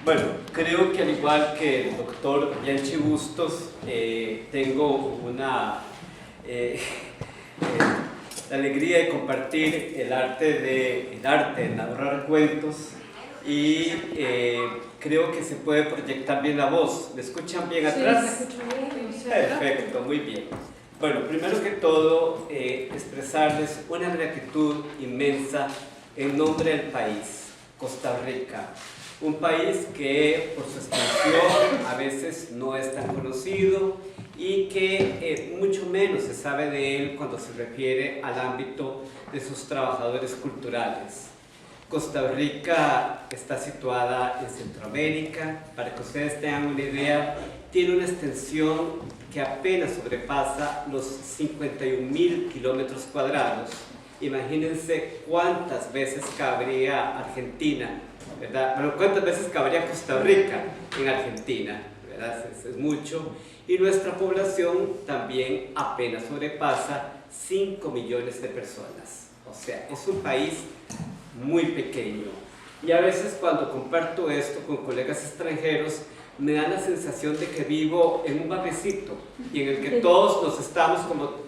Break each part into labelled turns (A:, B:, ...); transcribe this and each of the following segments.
A: Bueno, creo que al igual que el doctor Bianchi Bustos, tengo la alegría de compartir el arte de narrar cuentos y creo que se puede proyectar bien la voz. ¿Me escuchan bien atrás?
B: Sí, se escucha bien.
A: Perfecto, muy bien. Bueno, primero que todo, expresarles una gratitud inmensa en nombre del país, Costa Rica. Un país que por su extensión a veces no es tan conocido y que mucho menos se sabe de él cuando se refiere al ámbito de sus trabajadores culturales. Costa Rica está situada en Centroamérica. Para que ustedes tengan una idea, tiene una extensión que apenas sobrepasa los 51.000 kilómetros cuadrados. Imagínense cuántas veces cabría Argentina, ¿verdad? Bueno, cuántas veces cabría Costa Rica en Argentina, ¿verdad? Es mucho. Y nuestra población también apenas sobrepasa 5 millones de personas. O sea, es un país muy pequeño. Y a veces cuando comparto esto con colegas extranjeros, me da la sensación de que vivo en un barrecito y en el que todos nos estamos como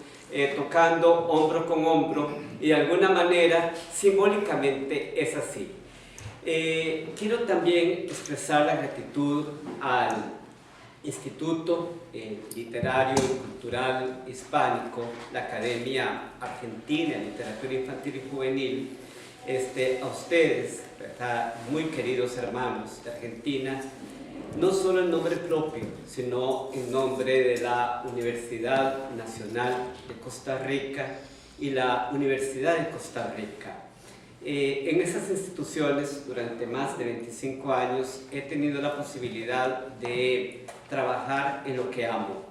A: tocando hombro con hombro, y de alguna manera, simbólicamente, es así. Quiero también expresar la gratitud al Instituto Literario y Cultural Hispánico, la Academia Argentina de Literatura Infantil y Juvenil, a ustedes, ¿verdad?, muy queridos hermanos de Argentina, no solo en nombre propio, sino en nombre de la Universidad Nacional de Costa Rica y la Universidad de Costa Rica. En esas instituciones, durante más de 25 años, he tenido la posibilidad de trabajar en lo que amo: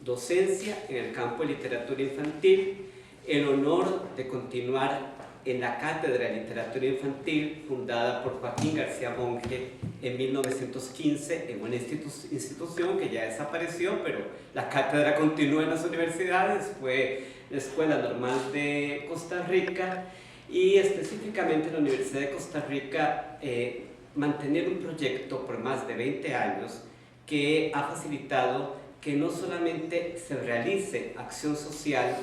A: docencia en el campo de literatura infantil, el honor de continuar en la Cátedra de Literatura Infantil, fundada por Joaquín García Monge en 1915, en una institución que ya desapareció, pero la cátedra continúa en las universidades. Fue la Escuela Normal de Costa Rica, y específicamente en la Universidad de Costa Rica mantener un proyecto por más de 20 años que ha facilitado que no solamente se realice acción social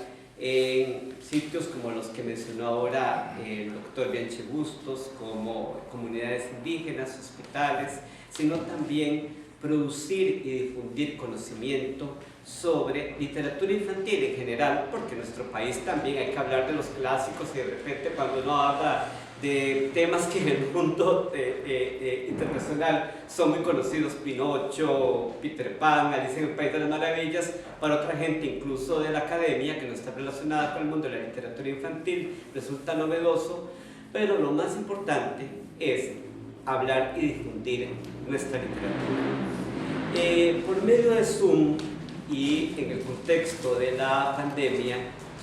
A: en sitios como los que mencionó ahora el doctor Bianchi Bustos, como comunidades indígenas, hospitales, sino también producir y difundir conocimiento sobre literatura infantil en general, porque en nuestro país también hay que hablar de los clásicos, y de repente cuando uno habla de temas que en el mundo internacional son muy conocidos, Pinocho, Peter Pan, Alicia en el País de las Maravillas, para otra gente, incluso de la academia, que no está relacionada con el mundo de la literatura infantil, resulta novedoso. Pero lo más importante es hablar y difundir nuestra literatura. Por medio de Zoom y en el contexto de la pandemia,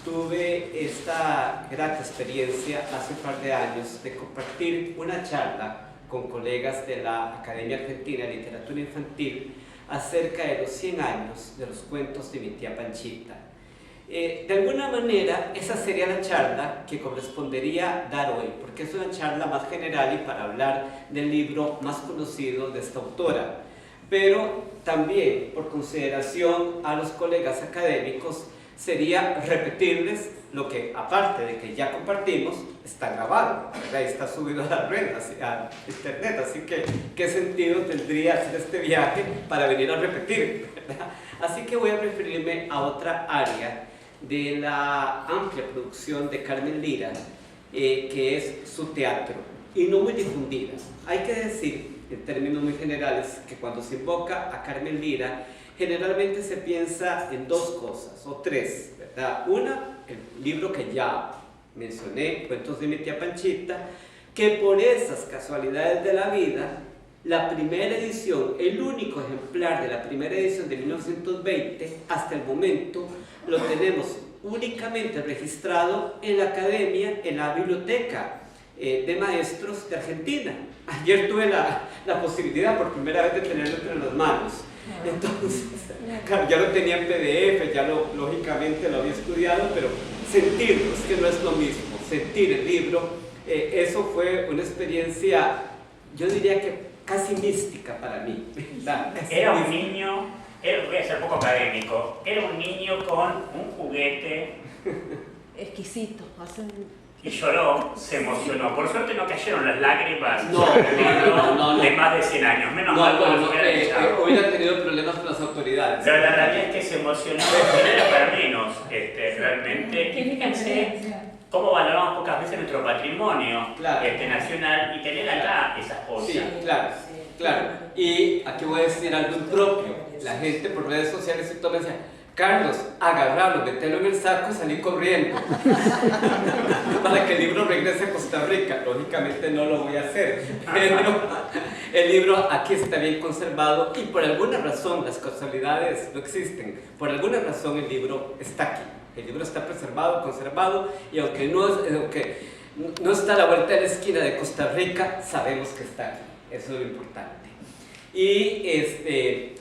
A: tuve esta grata experiencia hace un par de años de compartir una charla con colegas de la Academia Argentina de Literatura Infantil acerca de los 100 años de los cuentos de mi tía Panchita. De alguna manera, esa sería la charla que correspondería dar hoy, porque es una charla más general y para hablar del libro más conocido de esta autora. Pero también, por consideración a los colegas académicos, sería repetirles lo que, aparte de que ya compartimos, está grabado, ¿verdad? Está subido a las redes, a internet, así que ¿qué sentido tendría hacer este viaje para venir a repetir, ¿verdad? Así que voy a referirme a otra área de la amplia producción de Carmen Lira, que es su teatro, y no muy difundida. Hay que decir, en términos muy generales, que cuando se invoca a Carmen Lira, generalmente se piensa en dos cosas, o tres, ¿verdad? Una, el libro que ya mencioné, Cuentos de mi tía Panchita, que por esas casualidades de la vida, la primera edición, el único ejemplar de la primera edición de 1920, hasta el momento, lo tenemos únicamente registrado en la academia, en la biblioteca de maestros de Argentina. Ayer tuve la posibilidad por primera vez de tenerlo entre las manos. Entonces, claro, ya lo tenía en PDF, ya lógicamente lo había estudiado, pero sentirlo, es que no es lo mismo, sentir el libro, eso fue una experiencia, yo diría que casi mística para mí.
B: Era un niño, voy a ser poco académico, era un niño con un juguete
C: exquisito.
B: y lloró, se emocionó. Por suerte no cayeron las lágrimas
A: No,
B: sobre el libro
A: no.
B: de más de 100 años. Menos
A: No,
B: mal,
A: no,
B: hubiera
A: hubiera tenido problemas con las autoridades.
B: Pero la realidad es que se emocionó, no era para menos, realmente. Y fíjense cómo valoramos pocas veces nuestro patrimonio nacional y tener acá esas cosas.
A: Sí, claro. Y aquí voy a decir algo impropio. La gente por redes sociales y todo me decía, Carlos, agarrarlo, meterlo en el saco y salir corriendo para que el libro regrese a Costa Rica. Lógicamente no lo voy a hacer, pero el libro aquí está bien conservado y por alguna razón, las casualidades no existen, por alguna razón el libro está aquí. El libro está preservado, conservado, y aunque no está a la vuelta de la esquina de Costa Rica, sabemos que está aquí. Eso es lo importante. Y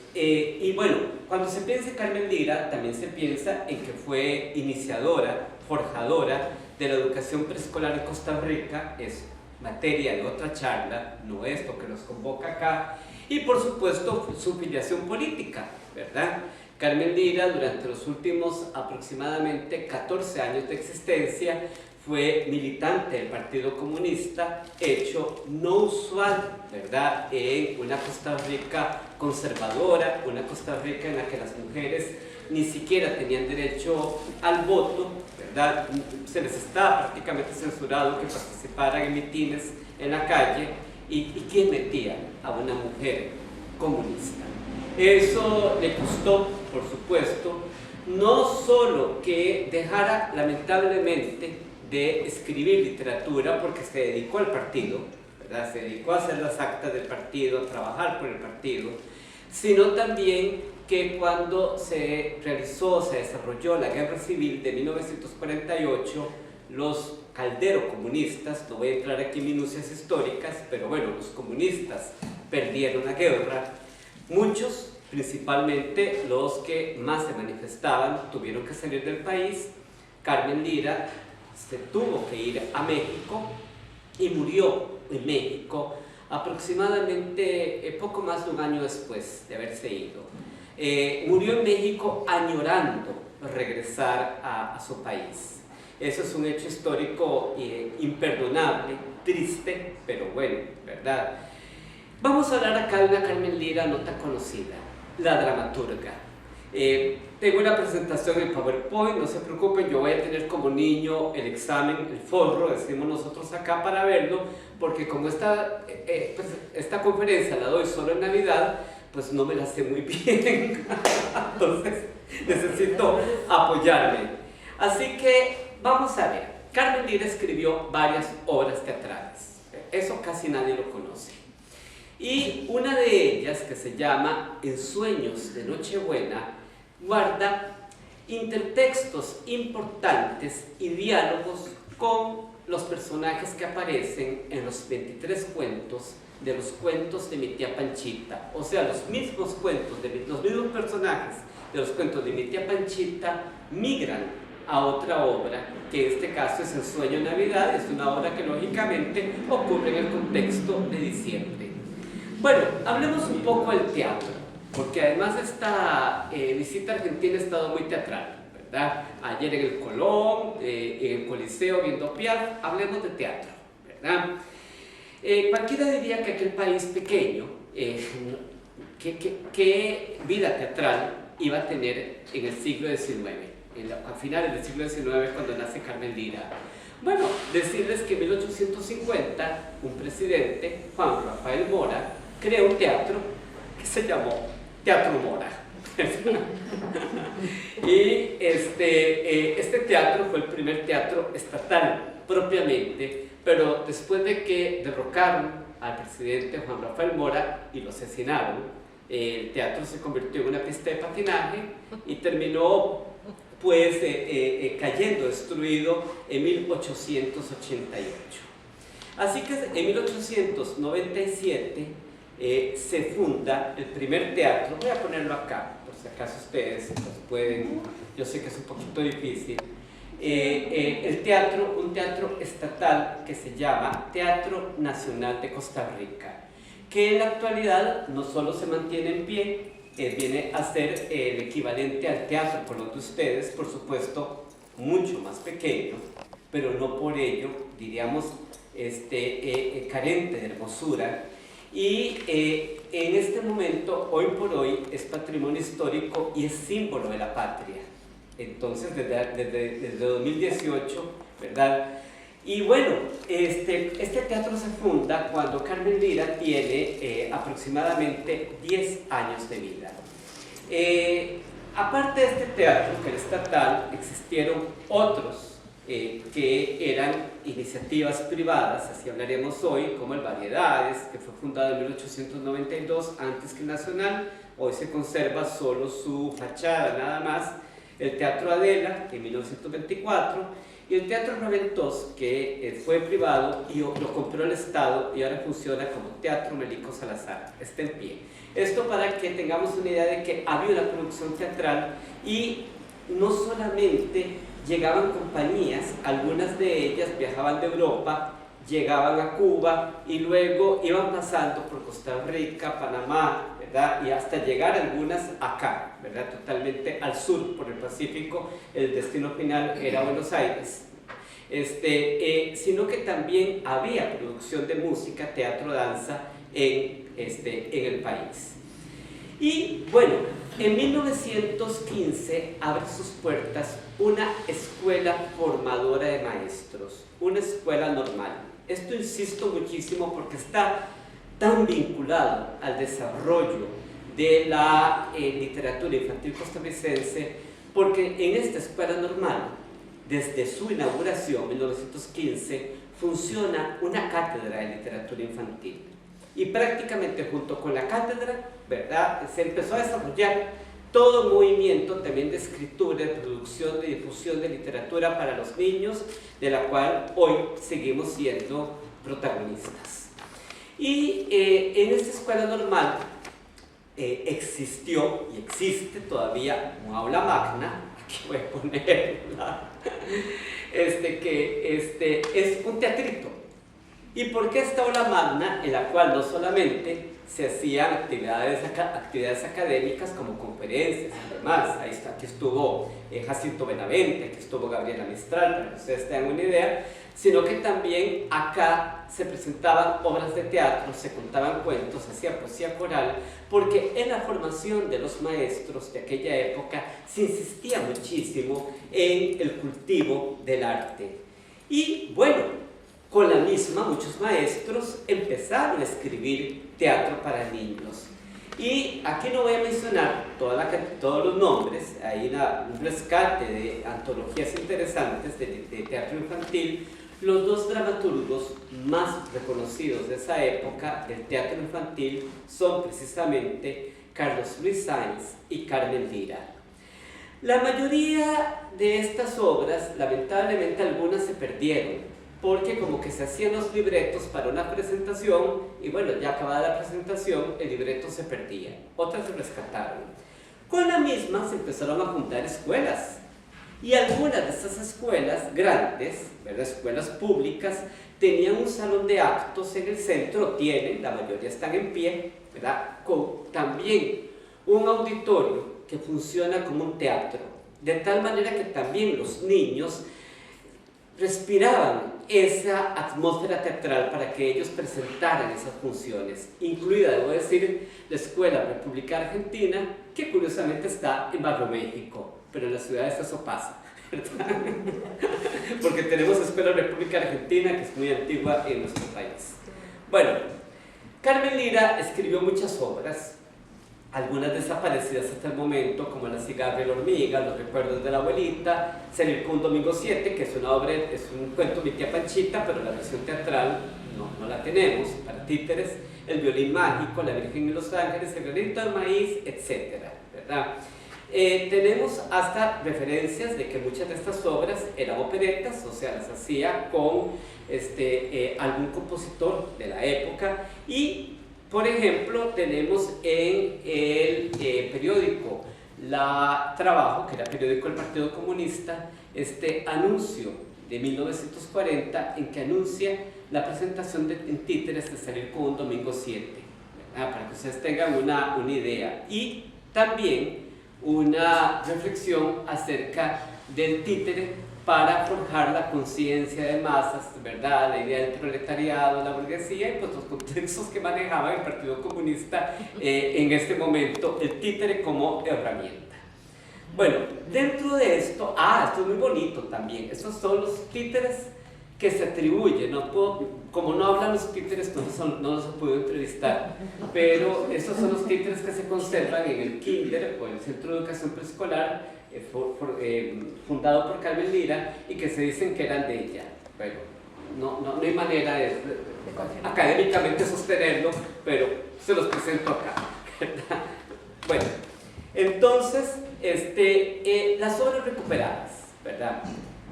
A: bueno, cuando se piensa en Carmen Lira, también se piensa en que fue iniciadora, forjadora de la educación preescolar en Costa Rica. Es materia de otra charla, no es lo que nos convoca acá. Y por supuesto, su filiación política, ¿verdad? Carmen Lira, durante los últimos aproximadamente 14 años de existencia, fue militante del Partido Comunista, hecho no usual, ¿verdad?, en una Costa Rica conservadora, una Costa Rica en la que las mujeres ni siquiera tenían derecho al voto, ¿verdad? Se les estaba prácticamente censurado que participaran en mitines en la calle, y ¿quién metía a una mujer comunista? Eso le costó, por supuesto, no solo que dejara lamentablemente de escribir literatura, porque se dedicó al partido, ¿verdad? Se dedicó a hacer las actas del partido, a trabajar por el partido, sino también que cuando se desarrolló la Guerra Civil de 1948, los Caldero comunistas, no voy a entrar aquí en minucias históricas, pero bueno, los comunistas perdieron la guerra. Muchos, principalmente los que más se manifestaban, tuvieron que salir del país. Carmen Lira se tuvo que ir a México y murió en México aproximadamente poco más de un año después de haberse ido. Murió en México añorando regresar a su país. Eso es un hecho histórico imperdonable, triste, pero bueno, ¿verdad? Vamos a hablar acá de una Carmen Lira no tan conocida, la dramaturga. Tengo una presentación en PowerPoint, no se preocupen, yo voy a tener como niño el examen, el forro, decimos nosotros acá, para verlo, porque como esta conferencia la doy solo en Navidad, pues no me la sé muy bien, entonces necesito apoyarme. Así que vamos a ver, Carmen Lira escribió varias obras teatrales, eso casi nadie lo conoce. Y una de ellas, que se llama En Sueños de Nochebuena, guarda intertextos importantes y diálogos con los personajes que aparecen en los 23 cuentos de los cuentos de mi tía Panchita. O sea, los mismos cuentos, los mismos personajes de los cuentos de mi tía Panchita migran a otra obra, que en este caso es El Sueño de Navidad. Es una obra que lógicamente ocurre en el contexto de diciembre. Bueno, hablemos un poco del teatro, porque además esta visita a Argentina ha estado muy teatral, ¿verdad? Ayer en el Colón, en el Coliseo viendo Piaf, hablemos de teatro, ¿verdad? Cualquiera diría que aquel país pequeño, ¿qué vida teatral iba a tener en el siglo XIX? A finales del siglo XIX, cuando nace Carmen Lira. Bueno, decirles que en 1850 un presidente, Juan Rafael Mora, creó un teatro que se llamó Teatro Mora. Y este teatro fue el primer teatro estatal propiamente, pero después de que derrocaron al presidente Juan Rafael Mora y lo asesinaron, el teatro se convirtió en una pista de patinaje y terminó pues cayendo, destruido en 1888. Así que en 1897 se funda el primer teatro. Voy a ponerlo acá, por si acaso ustedes pueden, yo sé que es un poquito difícil. Un teatro estatal que se llama Teatro Nacional de Costa Rica, que en la actualidad no solo se mantiene en pie, viene a ser el equivalente al Teatro Colón de ustedes, por supuesto, mucho más pequeño, pero no por ello, diríamos, carente de hermosura. Y en este momento, hoy por hoy, es patrimonio histórico y es símbolo de la patria. Entonces, desde 2018, ¿verdad? Y bueno, este teatro se funda cuando Carmen Lira tiene aproximadamente 10 años de vida. Aparte de este teatro, que era estatal, existieron otros que eran iniciativas privadas, así hablaremos hoy, como el Variedades, que fue fundado en 1892, antes que el Nacional. Hoy se conserva solo su fachada nada más. El Teatro Adela, en 1924, y el Teatro Raventós, que fue privado y lo compró el Estado y ahora funciona como Teatro Melico Salazar. Está en pie. Esto para que tengamos una idea de que había una producción teatral y no solamente llegaban compañías, algunas de ellas viajaban de Europa, llegaban a Cuba y luego iban pasando por Costa Rica, Panamá, ¿verdad? Y hasta llegar algunas acá, ¿verdad? Totalmente al sur, por el Pacífico. El destino final era Buenos Aires. Sino que también había producción de música, teatro, danza en el país. Y bueno, en 1915 abre sus puertas una escuela formadora de maestros, una escuela normal. Esto insisto muchísimo porque está tan vinculado al desarrollo de la literatura infantil costarricense, porque en esta escuela normal, desde su inauguración en 1915, funciona una cátedra de literatura infantil. Y prácticamente junto con la cátedra, ¿verdad?, se empezó a desarrollar todo un movimiento también de escritura, de producción, de difusión de literatura para los niños, de la cual hoy seguimos siendo protagonistas. Y en esta escuela normal existió y existe todavía un aula magna, aquí voy a ponerla, que es un teatrito. ¿Y por qué esta aula magna, en la cual no solamente se hacían actividades académicas como conferencias y demás? Ahí está, aquí estuvo Jacinto Benavente, aquí estuvo Gabriela Mistral, para que ustedes tengan una idea, sino que también acá se presentaban obras de teatro, se contaban cuentos, se hacía poesía coral, porque en la formación de los maestros de aquella época se insistía muchísimo en el cultivo del arte. Y bueno, con la misma, muchos maestros empezaron a escribir teatro para niños. Y aquí no voy a mencionar todos los nombres, hay un rescate de antologías interesantes de teatro infantil. Los dos dramaturgos más reconocidos de esa época del teatro infantil son precisamente Carlos Luis Sáenz y Carmen Lira. La mayoría de estas obras, lamentablemente algunas se perdieron, porque como que se hacían los libretos para una presentación y bueno, ya acabada la presentación el libreto se perdía, otras se rescataron. Con la misma se empezaron a juntar escuelas y algunas de estas escuelas grandes, ¿verdad?, escuelas públicas, tenían un salón de actos en el centro, tienen, la mayoría están en pie, ¿verdad?, con también un auditorio que funciona como un teatro, de tal manera que también los niños respiraban esa atmósfera teatral para que ellos presentaran esas funciones, incluida, debo decir, la Escuela República Argentina, que curiosamente está en Barrio México, pero en las ciudades eso pasa, ¿verdad? Porque tenemos Escuela República Argentina, que es muy antigua en nuestro país. Bueno, Carmen Lira escribió muchas obras, algunas desaparecidas hasta el momento, como La cigarra y la hormiga, Los recuerdos de la abuelita, Salir con un domingo 7, que es una obra, es un cuento de mi tía Panchita, pero la versión teatral no la tenemos, para títeres, El violín mágico, La Virgen y los ángeles, El granito de maíz, etcétera, ¿verdad? Tenemos hasta referencias de que muchas de estas obras eran operetas, o sea, las hacía con algún compositor de la época. Y por ejemplo, tenemos en el periódico Trabajo, que era periódico del Partido Comunista, este anuncio de 1940 en que anuncia la presentación en títeres de Salir con un domingo 7. ustedes tengan una idea. Y también una reflexión acerca del títere para forjar la conciencia de masas, ¿verdad? La idea del proletariado, la burguesía y pues los contextos que manejaba el Partido Comunista en este momento, el títere como herramienta. Bueno, dentro de esto, esto es muy bonito también, estos son los títeres que se atribuyen, como no hablan los títeres, no los he podido entrevistar, pero estos son los títeres que se conservan en el kinder o en el Centro de Educación Preescolar, fundado por Carmen Lira, y que se dicen que eran de ella. Bueno, no hay manera de académicamente sostenerlo, pero se los presento acá, ¿verdad? Bueno, entonces, las obras recuperadas, ¿verdad?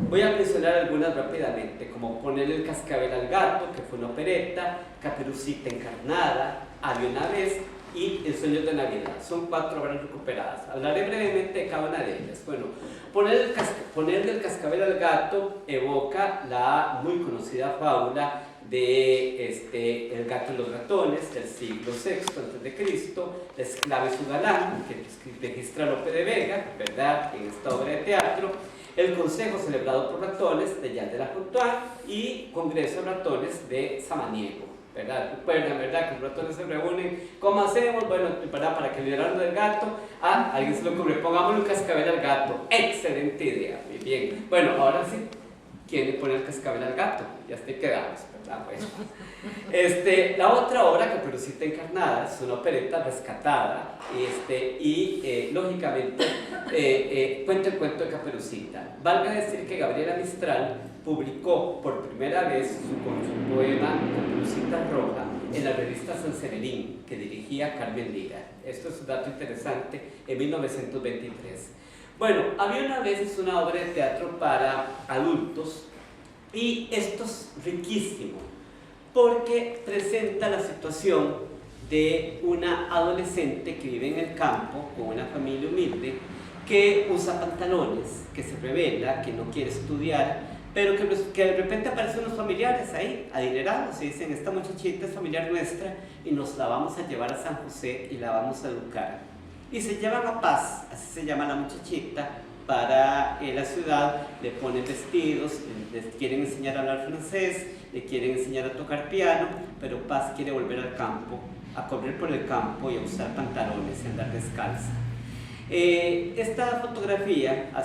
A: Voy a mencionar algunas rápidamente, como Ponerle el cascabel al gato, que fue una opereta, Caperucita Encarnada, Había una vez y El sueño de Navidad. Son 4 obras recuperadas. Hablaré brevemente de cada una de ellas. Bueno, Ponerle el cascabel al gato evoca la muy conocida fábula de El gato y los ratones del siglo VI a.C., La esclava y su galán, que registra Lope de Vega, ¿verdad?, en esta obra de teatro, El consejo celebrado por ratones de Jean de La Fontaine y Congreso de ratones de Samaniego, ¿verdad? Recuerdan, ¿verdad?, que los ratones se reúnen. ¿Cómo hacemos? Bueno, para que liberaran del gato, alguien se le ocurre, pongámosle un cascabel al gato. Excelente idea, muy bien. Bueno, ahora sí, ¿quién le pone el cascabel al gato? Ya estoy quedamos, ¿verdad? Bueno. La otra obra, Caperucita Encarnada, es una opereta rescatada y lógicamente cuenta el cuento de Caperucita. Valga decir que Gabriela Mistral publicó por primera vez su poema Caperucita Roja en la revista San Severín, que dirigía Carmen Lira. Esto es un dato interesante, en 1923. Bueno, Había una vez es una obra de teatro para adultos y esto es riquísimo porque presenta la situación de una adolescente que vive en el campo con una familia humilde, que usa pantalones, que se revela, que no quiere estudiar, pero que de repente aparecen unos familiares ahí, adinerados, y dicen, esta muchachita es familiar nuestra y nos la vamos a llevar a San José y la vamos a educar. Y se llevan a Paz, así se llama la muchachita, para la ciudad, le ponen vestidos, les quieren enseñar a hablar francés, le quieren enseñar a tocar piano, pero Paz quiere volver al campo, a correr por el campo y a usar pantalones y andar descalza. Esta fotografía ha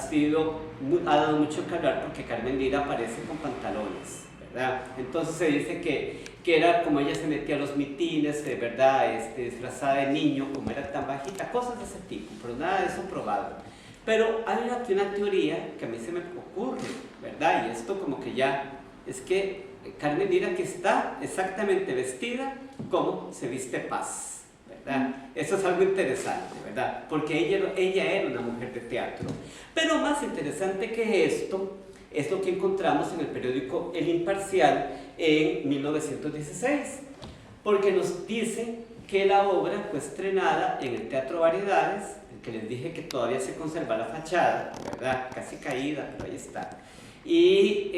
A: dado mucho que hablar porque Carmen Lira aparece con pantalones, ¿verdad? Entonces se dice que era como ella se metía a los mitines, ¿verdad? Disfrazada de niño, como era tan bajita, cosas de ese tipo, pero nada de eso probado. Pero hay aquí una teoría que a mí se me ocurre, ¿verdad? Y esto como que ya es que Carmen Lira que está exactamente vestida como se viste Paz, ¿verdad? Eso es algo interesante, ¿verdad? Porque ella era una mujer de teatro. Pero más interesante que esto es lo que encontramos en el periódico El Imparcial en 1916, porque nos dice que la obra fue estrenada en el Teatro Variedades, el que les dije que todavía se conserva la fachada, ¿verdad? Casi caída, pero ahí está. Y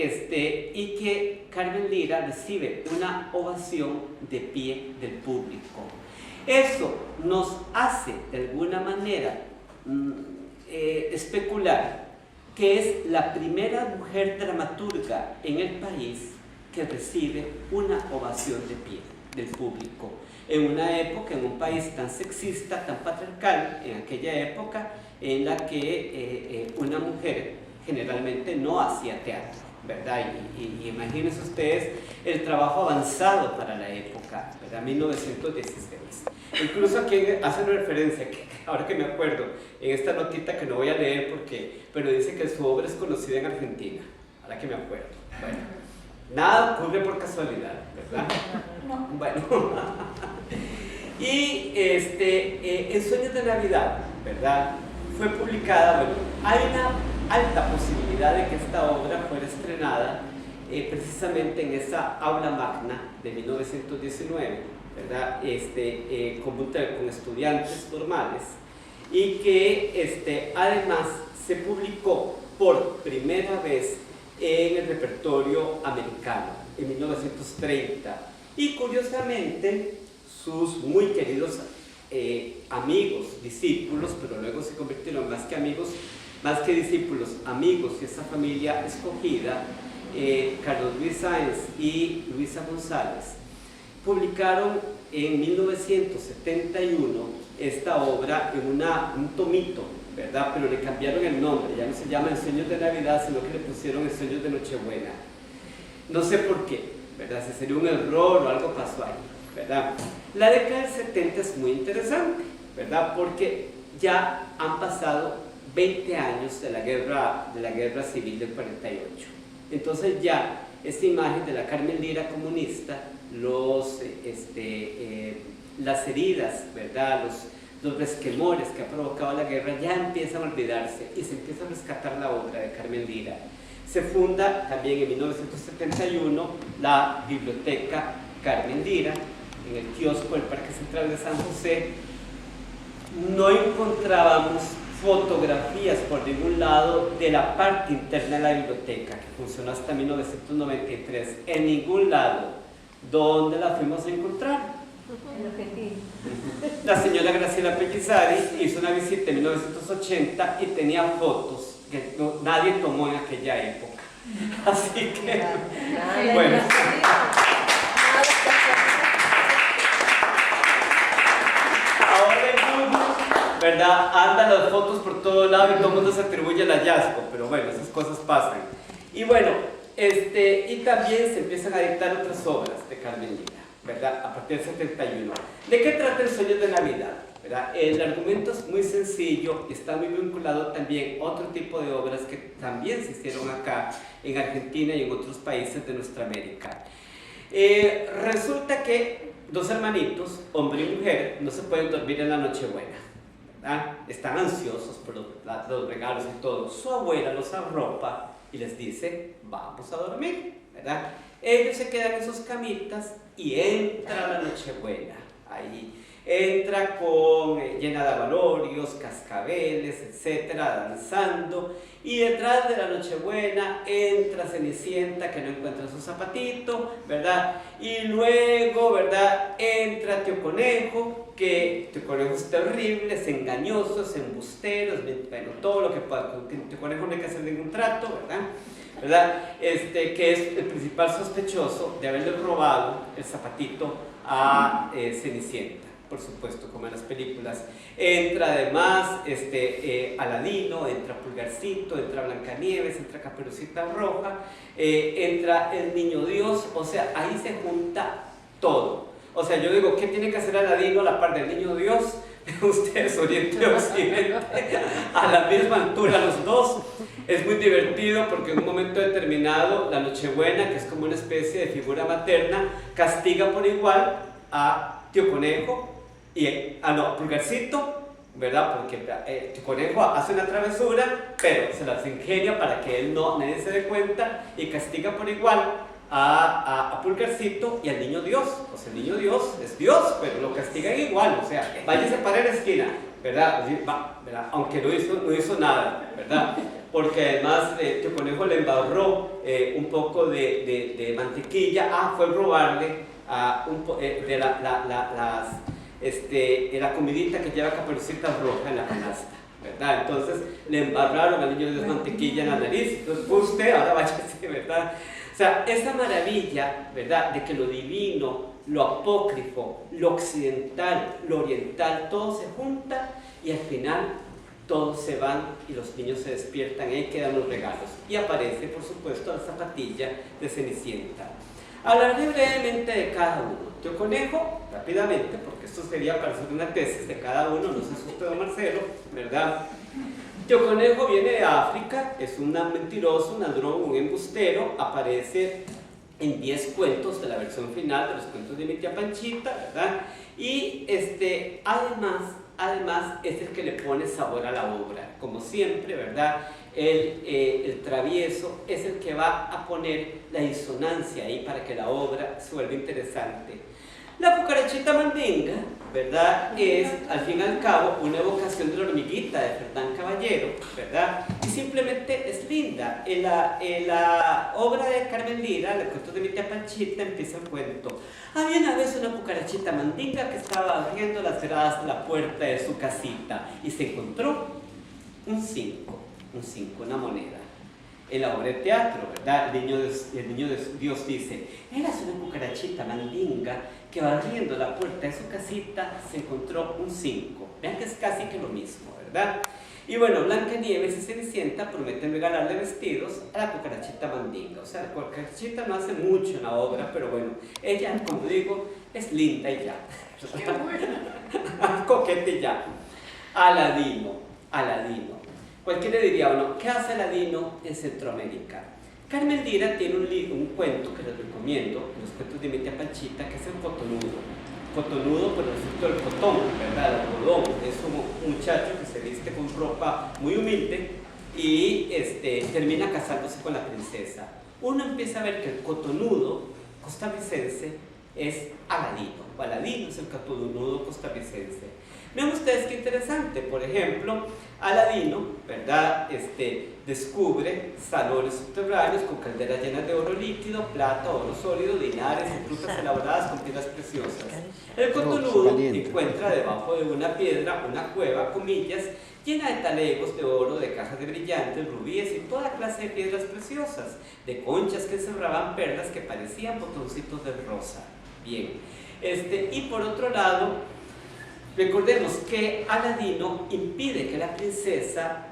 A: que Carmen Lira recibe una ovación de pie del público. Eso nos hace de alguna manera especular que es la primera mujer dramaturga en el país que recibe una ovación de pie del público. En una época, en un país tan sexista, tan patriarcal, en aquella época en la que una mujer generalmente no hacía teatro, ¿verdad? Y imagínense ustedes el trabajo avanzado para la época, ¿verdad? 1916. Incluso aquí hacen referencia, ahora que me acuerdo, en esta notita que no voy a leer pero dice que su obra es conocida en Argentina, ahora que me acuerdo. Bueno, nada ocurre por casualidad, ¿verdad? No. Bueno, y en Sueños de Navidad, ¿verdad? Fue publicada, bueno, hay una alta posibilidad de que esta obra fuera estrenada precisamente en esa aula magna de 1919, ¿verdad? Con estudiantes normales, y que además se publicó por primera vez en el repertorio americano en 1930, y curiosamente sus muy queridos amigos, discípulos, pero luego se convirtieron más que amigos, más que discípulos, amigos, y esa familia escogida, Carlos Luis Sáenz y Luisa González, publicaron en 1971 esta obra en un tomito, ¿verdad? Pero le cambiaron el nombre, ya no se llama Ensueños de Navidad, sino que le pusieron Ensueños de Nochebuena. No sé por qué, ¿verdad? Si sería un error o algo pasó ahí, ¿verdad? La década del 70 es muy interesante, ¿verdad? Porque ya han pasado 20 años de la guerra civil del 48. Entonces ya esta imagen de la Carmen Lira comunista, las heridas, ¿verdad? Los resquemores que ha provocado la guerra ya empiezan a olvidarse y se empieza a rescatar la obra de Carmen Lira. Se funda también en 1971 la Biblioteca Carmen Lira en el kiosco del Parque Central de San José. No encontrábamos fotografías por ningún lado de la parte interna de la biblioteca, que funcionó hasta 1993, en ningún lado. ¿Dónde la fuimos a encontrar?
C: En Argentina.
A: La señora Graciela Pellizzari hizo una visita en 1980 y tenía fotos que nadie tomó en aquella época. Así que, bueno. Ahora en Google, ¿verdad? Andan las fotos por todo lado y todo el mundo se atribuye el hallazgo, pero bueno, esas cosas pasan. Y bueno, y también se empiezan a dictar otras obras de Carmen Lira, ¿verdad? A partir del 71. ¿De qué trata el Sueño de Navidad? ¿Verdad? El argumento es muy sencillo y está muy vinculado también a otro tipo de obras que también se hicieron acá en Argentina y en otros países de nuestra América. Resulta que dos hermanitos, hombre y mujer, no se pueden dormir en la Nochebuena, ¿verdad? Están ansiosos por los regalos y todo. Su abuela los arropa y les dice, vamos a dormir, ¿verdad? Ellos se quedan en sus camitas y entra la Nochebuena. Ahí entra llena de abalorios, cascabeles, etcétera, danzando, y detrás de la Nochebuena entra Cenicienta, que no encuentra su zapatito, ¿verdad? Y luego, ¿verdad? Entra Tío Conejo, que Tío Conejo es terrible, es engañoso, es embustero, bueno, todo lo que pueda. Con Tío Conejo no hay que hacer ningún trato, ¿verdad? Que es el principal sospechoso de haberle robado el zapatito a Cenicienta, por supuesto, como en las películas. Entra además Aladino, entra Pulgarcito, entra Blancanieves, entra Caperucita Roja, entra el Niño Dios, o sea, ahí se junta todo. O sea, yo digo, ¿qué tiene que hacer Aladino a la par del Niño Dios? Ustedes, Oriente y Occidente, a la misma altura los dos. Es muy divertido porque en un momento determinado la Nochebuena, que es como una especie de figura materna, castiga por igual a Tío Conejo y a Pulgarcito, ¿verdad? Porque Tío Conejo hace una travesura, pero se las ingenia para que nadie se dé cuenta, y castiga por igual a Pulgarcito y al Niño Dios. O sea, el Niño Dios es Dios, pero lo castigan igual. O sea, váyase para la esquina, ¿verdad? ¿Verdad? Aunque no hizo nada, ¿verdad? Porque además Tío Conejo le embarró un poco de mantequilla. Fue robarle de la comidita que lleva Caperucita Roja en la canasta, ¿verdad? Entonces le embarraron al Niño Dios mantequilla en la nariz. Entonces, pues usted, ahora váyase, ¿verdad? O sea, esa maravilla, ¿verdad?, de que lo divino, lo apócrifo, lo occidental, lo oriental, todo se junta y al final todos se van y los niños se despiertan y ahí quedan los regalos. Y aparece, por supuesto, la zapatilla de Cenicienta. Hablaré brevemente de cada uno. Tío Conejo, rápidamente, porque esto sería para hacer una tesis de cada uno, no se asuste don Marcelo, ¿verdad? Tío Conejo viene de África, es un mentiroso, un ladrón, un embustero, aparece en 10 cuentos de la versión final de los cuentos de mi tía Panchita, ¿verdad? Y además es el que le pone sabor a la obra, como siempre, ¿verdad? El travieso es el que va a poner la disonancia ahí para que la obra se vuelva interesante. La cucarachita Mandinga, ¿verdad? Es, al fin y al cabo, una evocación de la hormiguita de Fernán Caballero, ¿verdad? Y simplemente es linda. En la obra de Carmen Lira, el cuento de mi tía Panchita, empieza el cuento. Había una vez una cucarachita mandinga que estaba abriendo las gradas de la puerta de su casita y se encontró un 5, una moneda. En la obra de teatro, ¿verdad? El niño de Dios dice, eras una cucarachita mandinga que barriendo la puerta de su casita se encontró un 5. Vean que es casi que lo mismo, ¿verdad? Y bueno, Blancanieves y Cenicienta prometen regalarle vestidos a la cucarachita mandinga. O sea, la cucarachita no hace mucho en la obra, pero bueno, ella, como digo, es linda y ya. ¡Qué buena! Coquete y ya. Aladino. Cualquiera diría, bueno, ¿qué hace Aladino en Centroamérica? Carmen Lira tiene un cuento que les recomiendo, los cuentos de mi tía Panchita, que es el Cotonudo. Cotonudo por el efecto del cotón, ¿verdad? El algodón. Es un muchacho que se viste con ropa muy humilde y termina casándose con la princesa. Uno empieza a ver que el cotonudo costarricense es Aladino. Aladino es el cotonudo costarricense. Vean ustedes qué interesante. Por ejemplo, Aladino, ¿verdad? Descubre salones subterráneos con calderas llenas de oro líquido, plata, oro sólido, linares y frutas elaboradas con piedras preciosas. El cotonudo encuentra debajo de una piedra una cueva, comillas, llena de talegos de oro, de cajas de brillantes, rubíes y toda clase de piedras preciosas, de conchas que encerraban perlas que parecían botoncitos de rosa. Bien, y por otro lado, recordemos que Aladino impide que la princesa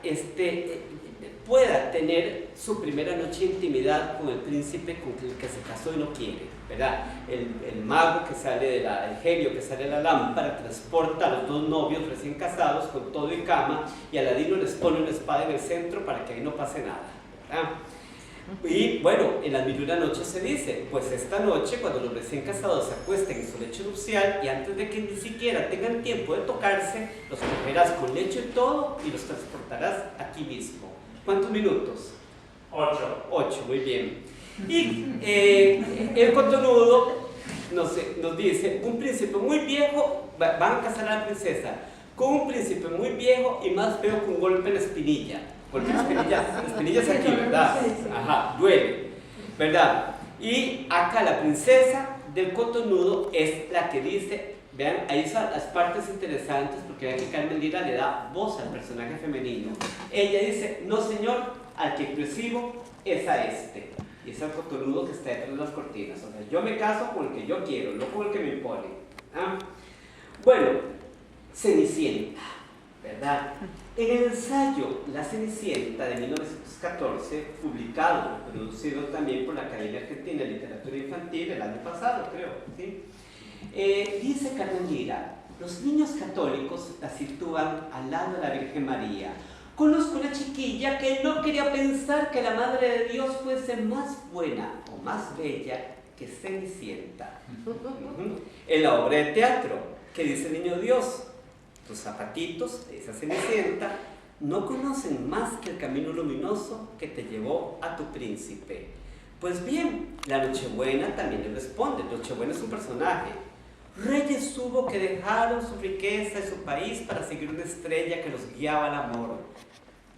A: pueda tener su primera noche de intimidad con el príncipe con el que se casó y no quiere, ¿verdad? El mago que sale el genio que sale de la lámpara transporta a los dos novios recién casados con todo y cama y Aladino les pone una espada en el centro para que ahí no pase nada, ¿verdad? Y bueno, en las 1001 noches se dice, pues esta noche cuando los recién casados se acuesten en su lecho nupcial y antes de que ni siquiera tengan tiempo de tocarse, los cogerás con lecho y todo y los transportarás aquí mismo. ¿Cuántos minutos? 8, muy bien. Y el cotonudo nos dice, un príncipe muy viejo, van a casar a la princesa con un príncipe muy viejo y más feo que un golpe en la espinilla. Porque la espinilla es aquí, ¿verdad? Ajá, duele, ¿verdad? Y acá la princesa del cotonudo es la que dice, vean, ahí son las partes interesantes, porque vean que Carmen Lira le da voz al personaje femenino. Ella dice, no señor, al que recibo es a este. Y es el cotonudo que está detrás de las cortinas. O sea, yo me caso con el que yo quiero, no con el que me impone. ¿Ah? Bueno, Cenicienta, ¿verdad? En el ensayo La Cenicienta de 1914, publicado y producido también por la Academia Argentina de Literatura Infantil el año pasado, creo, ¿sí? Dice Carmen Lira, los niños católicos la sitúan al lado de la Virgen María. Conozco una chiquilla que no quería pensar que la Madre de Dios fuese más buena o más bella que Cenicienta. En la obra de teatro, ¿qué dice el Niño Dios? Tus zapatitos de esa Cenicienta no conocen más que el camino luminoso que te llevó a tu príncipe. Pues bien, la Nochebuena también le responde. Nochebuena es un personaje. Reyes hubo que dejaron su riqueza y su país para seguir una estrella que los guiaba al amor.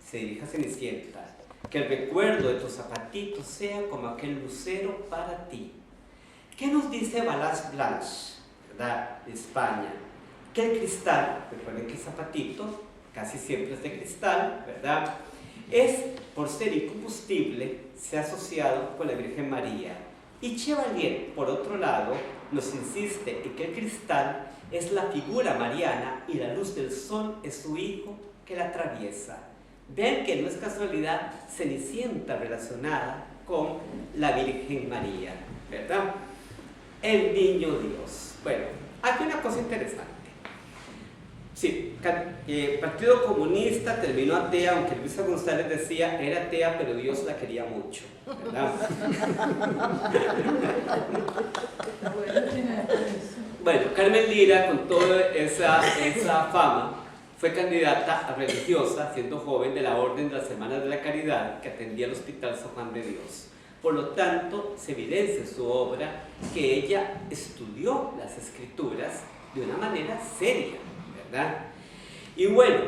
A: Se dirige a Cenicienta. Que el recuerdo de tus zapatitos sea como aquel lucero para ti. ¿Qué nos dice Balázs Blanch, ¿verdad? De España? Que el cristal, recuerden que el zapatito casi siempre es de cristal, ¿verdad? Es, por ser incombustible, se ha asociado con la Virgen María. Y Chevalier, por otro lado, nos insiste en que el cristal es la figura mariana y la luz del sol es su hijo que la atraviesa. Ven que no es casualidad Cenicienta relacionada con la Virgen María, ¿verdad? El Niño Dios. Bueno, aquí una cosa interesante. Sí, el Partido Comunista terminó atea, aunque Luisa González decía era atea, pero Dios la quería mucho, ¿verdad? Bueno, Carmen Lira, con toda esa fama, fue candidata a religiosa, siendo joven, de la Orden de las Hermanas de la Caridad, que atendía al Hospital San Juan de Dios. Por lo tanto, se evidencia en su obra que ella estudió las Escrituras de una manera seria, ¿verdad? Y bueno,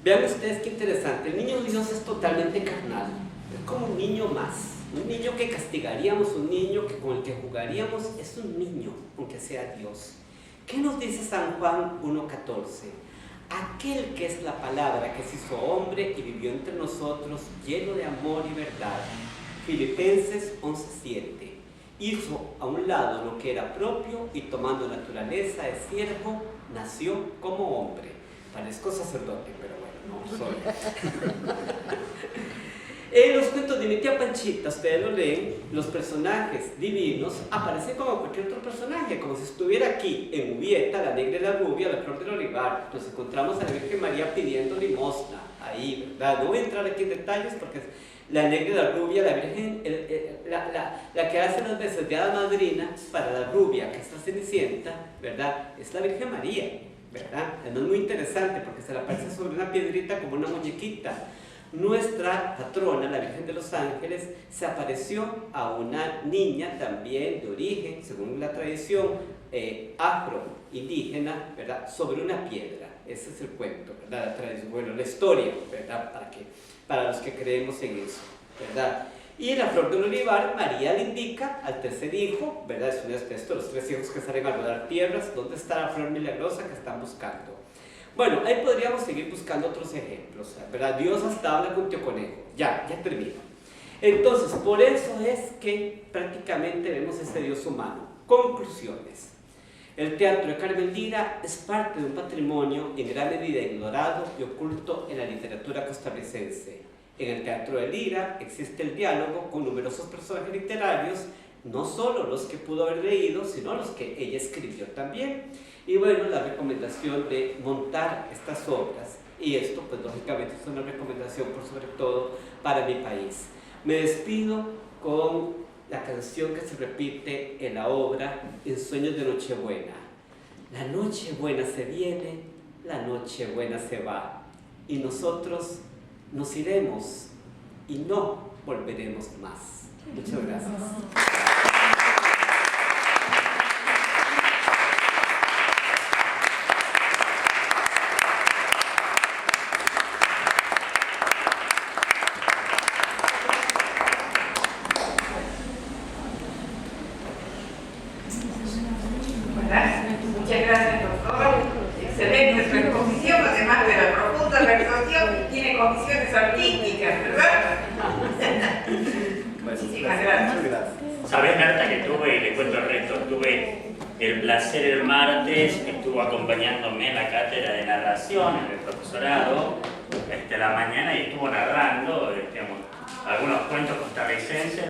A: vean ustedes qué interesante, el niño Dios es totalmente carnal, es como un niño más, un niño que castigaríamos, un niño que con el que jugaríamos, es un niño, aunque sea Dios. ¿Qué nos dice San Juan 1:14? Aquel que es la palabra que se hizo hombre y vivió entre nosotros, lleno de amor y verdad. Filipenses 11:7. Hizo a un lado lo que era propio y tomando naturaleza de siervo, nació como hombre. Parezco sacerdote, pero bueno, no soy. En los cuentos de mi tía Panchita, ustedes lo leen, los personajes divinos aparecen como cualquier otro personaje, como si estuviera aquí en Ubieta, la negra y la rubia, la flor del olivar. Nos encontramos a la Virgen María pidiendo limosna, ahí, ¿verdad? No voy a entrar aquí en detalles porque la negra y la rubia, la Virgen, la que hace las veces de hada madrina para la rubia, que es la Cenicienta, ¿verdad? Es la Virgen María, ¿verdad? Es muy interesante porque se la aparece sobre una piedrita como una muñequita. Nuestra patrona, la Virgen de los Ángeles, se apareció a una niña también de origen, según la tradición afro-indígena, ¿verdad? Sobre una piedra. Ese es el cuento, ¿verdad? La tradición, bueno, la historia, ¿verdad? Para los que creemos en eso, ¿verdad? Y la flor del olivar, María le indica al tercer hijo, ¿verdad? Es uno de estos, los 3 hijos que salen a rodar tierras, ¿dónde está la flor milagrosa que están buscando? Bueno, ahí podríamos seguir buscando otros ejemplos, ¿verdad? Dios hasta habla con Tío Conejo. Ya termino. Entonces, por eso es que prácticamente vemos ese Dios humano. Conclusiones. El teatro de Carmen Lira es parte de un patrimonio en gran medida ignorado y oculto en la literatura costarricense. En el teatro de Lira existe el diálogo con numerosos personajes literarios, no solo los que pudo haber leído, sino los que ella escribió también. Y bueno, la recomendación de montar estas obras, y esto pues lógicamente es una recomendación por sobre todo para mi país. Me despido con la canción que se repite en la obra En Sueños de Nochebuena. La Nochebuena se viene, la Nochebuena se va, y nosotros nos iremos y no volveremos más. Muchas gracias.
D: Muchas gracias, doctor. Excelente su exposición, además de la profunda reflexión, tiene condiciones artísticas, ¿verdad? Muchísimas gracias.
B: Sabes, Marta, que tuve, y le cuento el resto, tuve el placer el martes, estuvo acompañándome en la cátedra de narración en el profesorado, la mañana, y estuvo narrando algunos cuentos costarricenses.